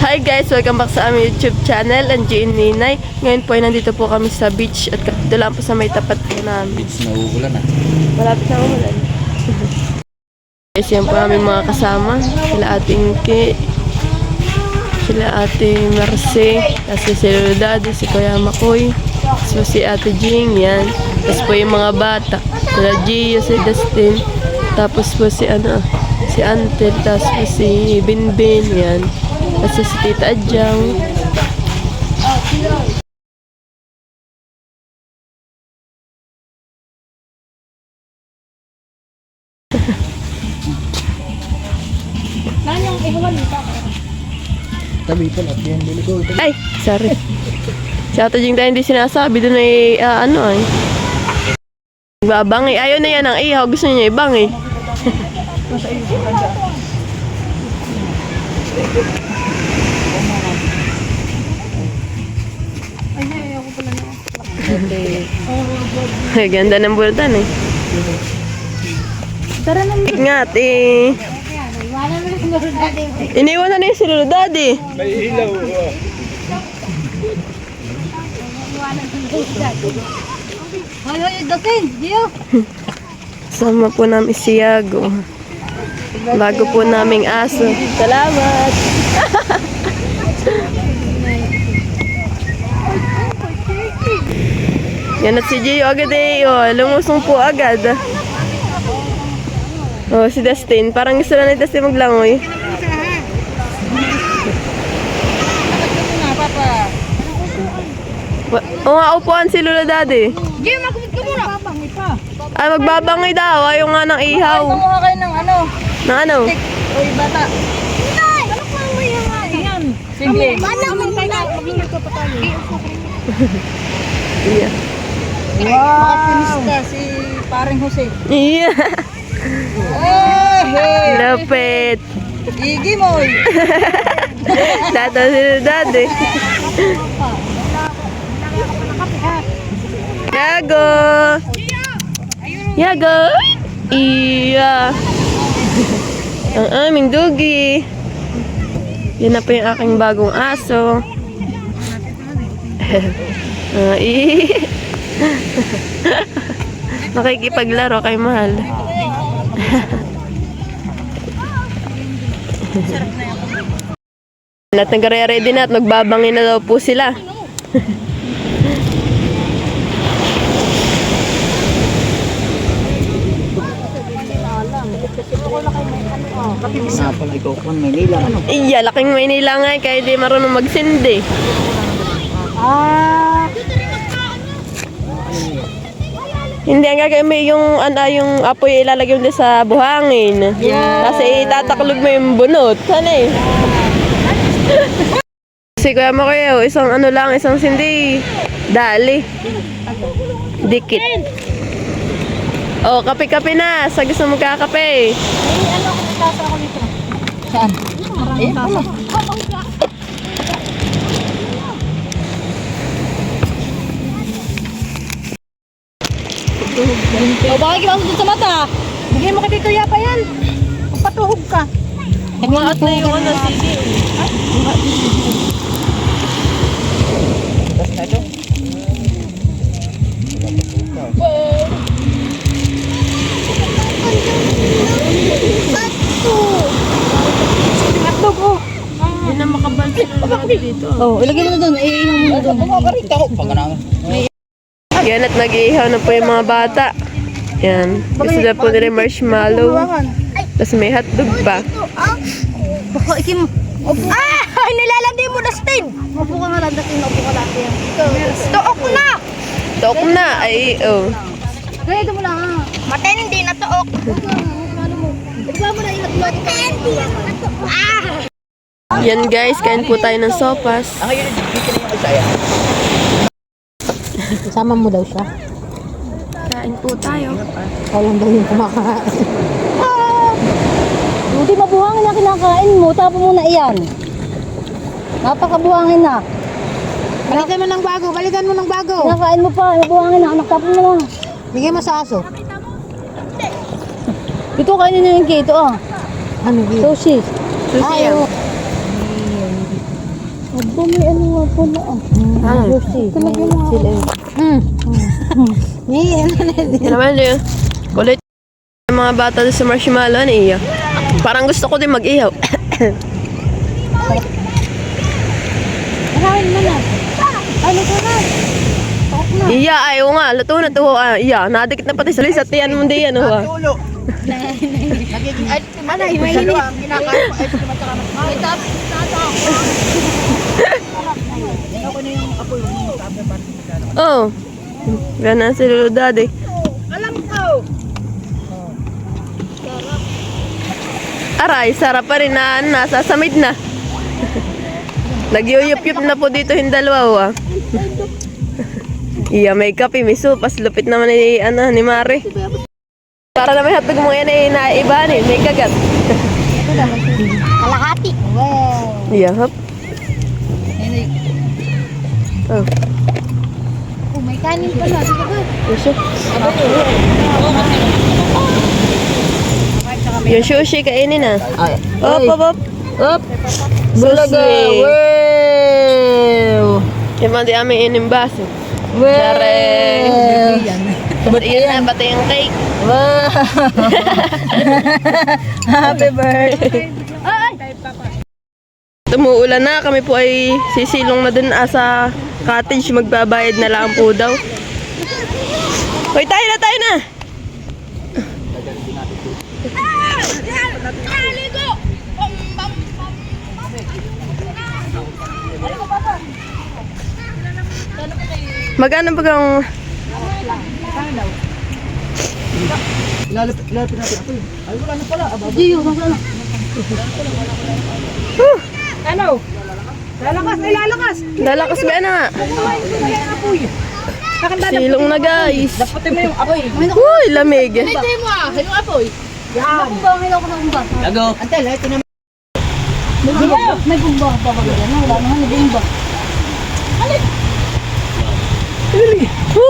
Hi guys! Welcome back sa aming YouTube channel, Angie and Ninay. Ngayon po ay nandito po kami sa beach at dito lang po sa may tapat po namin. Beach na uulan na. Malapit na umulan. Guys, yan po aming mga kasama. Sila ating Ki, sila ate Marce, kasi si Lodade, si Kuya Makoy, so si ate Jing, yan. Tapos po yung mga bata, sila Gio, si Dustin, tapos po si si Antel, tapos po si Binbin, yan. Tapos si Tita Adjang. Tabi pa lang yan. Ay, sorry. Si ate Jing tayo hindi sinasabi, doon ay ay. Babang eh. Ayaw na yan ang ihaw. Gusto niya ibang eh. Ay, ganda ng bultan eh. Tara na. Ingat eh. Iniwan na yung si Lodade. May ilaw. Hoy, dating, Gio. Sama po namin si Yago. Bago po naming aso. Salamat! Yan at si Gio agad eh. Oh, lumusong po agad. Oh, si Dustin. Parang gusto na ni Dustin maglangoy. O nga, upuan si Lodade. Gio, magkumit ka muna. Babangay pa. Ay, magbabangay daw. Ayaw nga ng ihaw. Kumuha kayo ng ano? Na ano? Uy, bata. Nay! Ano pa mo yung yan? Sige. Manang magluluto pa tayo. Yeah. Wow! Makapinis si paring Jose. Yeah. Hey! Lapit. Igi mo! Tata si Lodade. Yago! Yago! Iya! Ang aming dugi. Yan na po yung aking bagong aso. Makikipaglaro kay Mahal. Lahat nag-ready na at magbabangin na daw po sila. Nga pala ikaw kung Maynila. Ano? Iya, laking Maynila nga kaya di marunong magsindi. Hindi ang gagawin mo yung apoy ilalagay mo sa buhangin. Kasi itataklog mo yung bunot. Sana eh. Kasi kuya mo kayo, isang isang sindi. Dali. Dikit. Oh, kape-kape na. Sa gusto mo kakape. Ano kung tasa ako dito? Saan? Maraming tasa. O, bakit kibaso dito sa mata? Bigyan mo kay Tito Yapa yan. Patuhog ka. Buhat na yung CD. Tapos na ito. Hotdog, oh. Hindi na makabal sila dito. Oh, ilagay mo na doon. Iihaw mo na doon. Kumakarita ko. Pagkanangan. Yan at nag-iihaw na po yung mga bata. Yan. Gusto na po nila marshmallow. Tapos may hotdog pa. Baka ikim. Ah! Ay, nilalandi mo, Dustin! Upo ka nga lang, Dustin. Upo ka lang. Tuok na! Tok na. Ay, oh. Ganito mo lang. Matindi na tuok. Ikaw mo na ilaglog. Matindi na tuok. Ah! Yan guys, kain po tayo ng sopas. Ang ngayon, dito na yung Isaya. Sama mo daw siya. Kain po tayo. Walang daw yung kumakain. Buti mabuhangin na kinakain mo. Tapo mo na iyan. Napakabuhangin na. Balikan mo ng bago. Balikan mo ng bago. Kinakain mo pa. Mabuhangin na. Anak, tapo mo lang. Bigay mo sa aso. Ito kainin nyo yung kito ah. Ano yun? Sushi. Sushi yan. po may ano nga po na Ano? Talaga mo. Sila. Yan naman yun. Kulit yung mga bata doon sa marshmallow. Ano iya? Parang gusto ko din mag-ihaw. Maraming mo na. Ano ka na? Iya, ayaw nga. Luto na to. Iya, nadikit na pati sa lisa. Tiyan mo din yan. Tulo. Nagiging ice cream. Ano, mainit. Ang kinakain ko ice cream at saka mas mahal. Ano ko na yung apoy. Yung sabi pa rin. Oo. Ganun si Lolo Daddy. Alam ko. Aray, sarap pa rin na nasasamid na. Nagyuyup-yup na po dito yung dalawa. Iya, may kape, may supas. Lupit naman ni, ni Mare. Para na may hatog mo yan ay naibanin, may kagat. Kalahati. Wow. Iya, hop. Oh, Oh, may kanin pala. Sige ba? yusho. Yung sushi, kainin na. Ay. Op, op, op. Up. Bulaga. Wow. Yung mga di aming inimbaso. Wow. Tare. Iyan na, pati yung cake. Wow. Happy birthday. Tumuulan na, kami po ay sisilong na dun sa cottage, magbabayad na lang po daw. Hoy, tayo na! Magkano ba kang... Lalapit natin ako eh. Ay, wala na pala. Diyo, wala. Ano? Lalakas, ay lalakas. Lalakas ba na? Silong na guys. Dapatin mo yung apoy. Uy, lamig. Ito mo ah. Yung apoy. Yan. Bumba, may ako na bumba. Lago. Antel, ito na. May bumba pa ba yan? Wala naman, may bumba.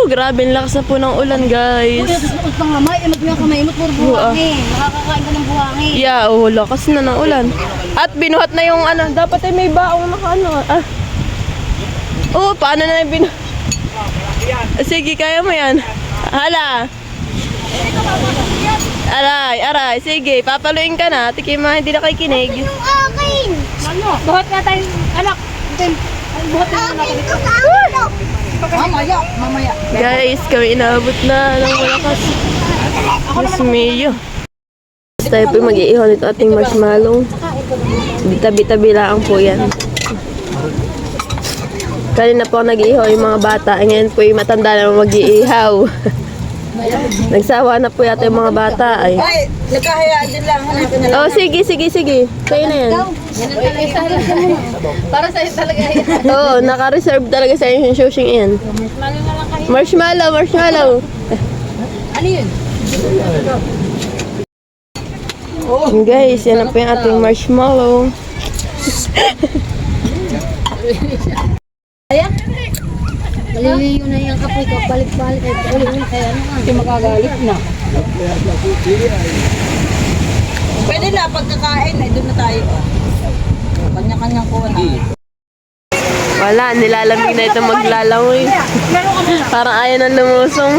Grabe, ang lakas na po ng ulan guys. Uy, tapos pang lamay, imot mo yung kamay, imot mo buhangin. Nakakakain ka ng buhangin. Yeah, lakas na ng ulan. At binuhat na yung dapat ay may baong naka paano na yung binuhat? Sige, kaya mo yan. Hala. Aray, sige, papaluin ka na. Tikim mo, hindi na kayo kinig. Yung akin! Buhat nga tayo, anak. Buhat nga natin ito. Mamaya. Guys, kami inaabot na ng malakas. Diyos mio. Tayo po mag-iihon ito ating marshmallow. Bitabi-tabi lang po yan. Kanina po nag-iihaw yung mga bata. Ngayon po yung matanda na mag-iihaw. Nagsawa na po yata yung mga bata. Ay, Nagkahayaan din lang. Hanapin na lang. oh, sige. Kayo na yan. Para sa'yo talaga yan. Oo, naka-reserve talaga sa inyo yung sushing yan. Marshmallow. Ano yun? Guys, yan na po yung ating marshmallow. Maliliyo na yung kapoy ko, balik-balik. Ulit na kaya naman. Hindi makagalit na. Pwede na, pagkakain, ay doon na tayo. Kanya-kanyang kuha na. Wala, nilalamig na ito maglalangoy. Parang ayaw na lumusong.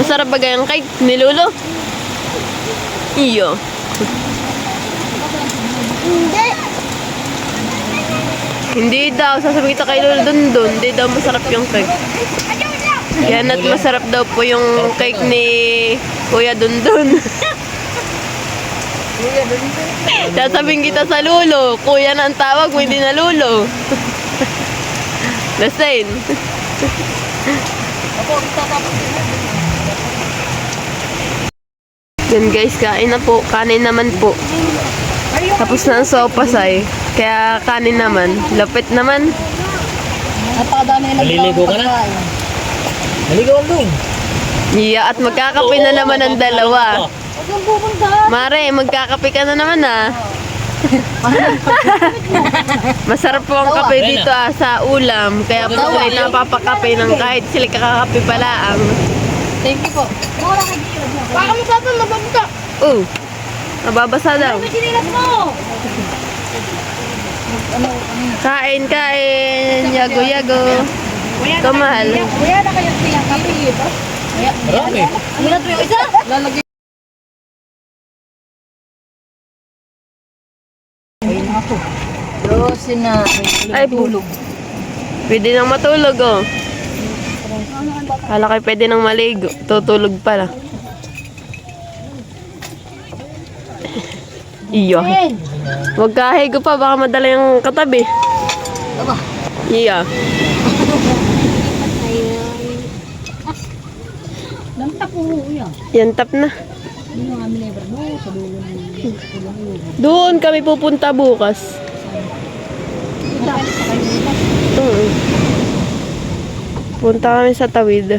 Masarap ba gayang cake? Nilulo? Iyo. Hindi. Hindi daw, sasabihin kita kay Lolo dun. Hindi daw masarap yung cake. Yan at masarap daw po yung cake ni Kuya Dundun. Sasabihin kita sa Lolo, Kuya na ang tawag mo, hindi na Lolo. Lasin. Yan guys, kain na po. Kanin naman po. Tapos na ang sopas ay. Kaya kanin naman. Lapit naman. Napakadami na Naliligo ka na? Naligo ang doon. Yeah, at magkakape na naman ang dalawa. Huwag kang pupunta. Mare, magkakape ka na naman Masarap po ang kape dito sa ulam. Kaya po sila napapakape ng kahit sila kakakape pala ang. Thank you po. Baka mo papa, mababuka. Oh, Mababasa daw. Sinilas mo! Kain, kain. Yago, yago. Ito mahal. Kuya na kayo siya kape ba? Marami. Muna to yung isa. Lalagay. Ayun ako. Rosin na. Ay, tulog. Pwede nang matulog, oh. Kala kayo pwede nang maligo. Tutulog pala. Iya. Huwag kahigo pa, baka madala yung katabi. Aba. Iya. Lamtak po yan. Yan tap na. Hindi nga kami never mo sa dulo ng Doon kami pupunta bukas. Punta kami sa tawid.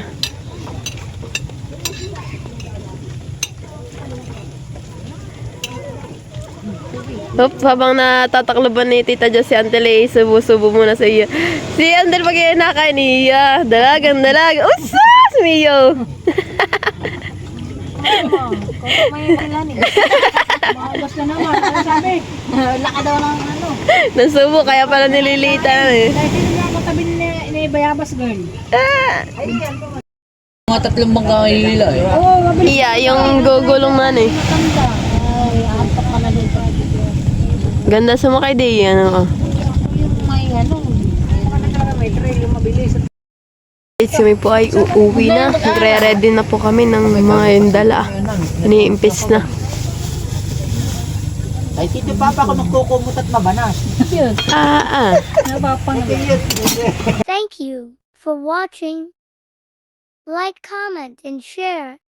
Hop, habang natatakloban ni Tita Jo si Antele, subo-subo muna sa iyo. Si Andel pag inakain niya. Dalagang. Usas! Mio! may yan eh. Maagas na naman. Ano sabi? Laka daw ng ano. Nasubo, kaya pala nililita eh. Dahil sino nga katabi ni Bayabas girl? Ah! Mga tatlong bangka nila eh. Oo, mabilis. Iya, yung gugulong man eh. Matanda. Ay, antok ka na dito. Ganda sumakay di ano. Yung may ano. May trail yung mabilis. Kami po ay uuwi na. Nagre-ready na po kami ng mga indala. Iniimpis na. Ay, Tito Papa ko nagkukumot at mabanas. Ah. Thank you for watching. Like, comment, and share.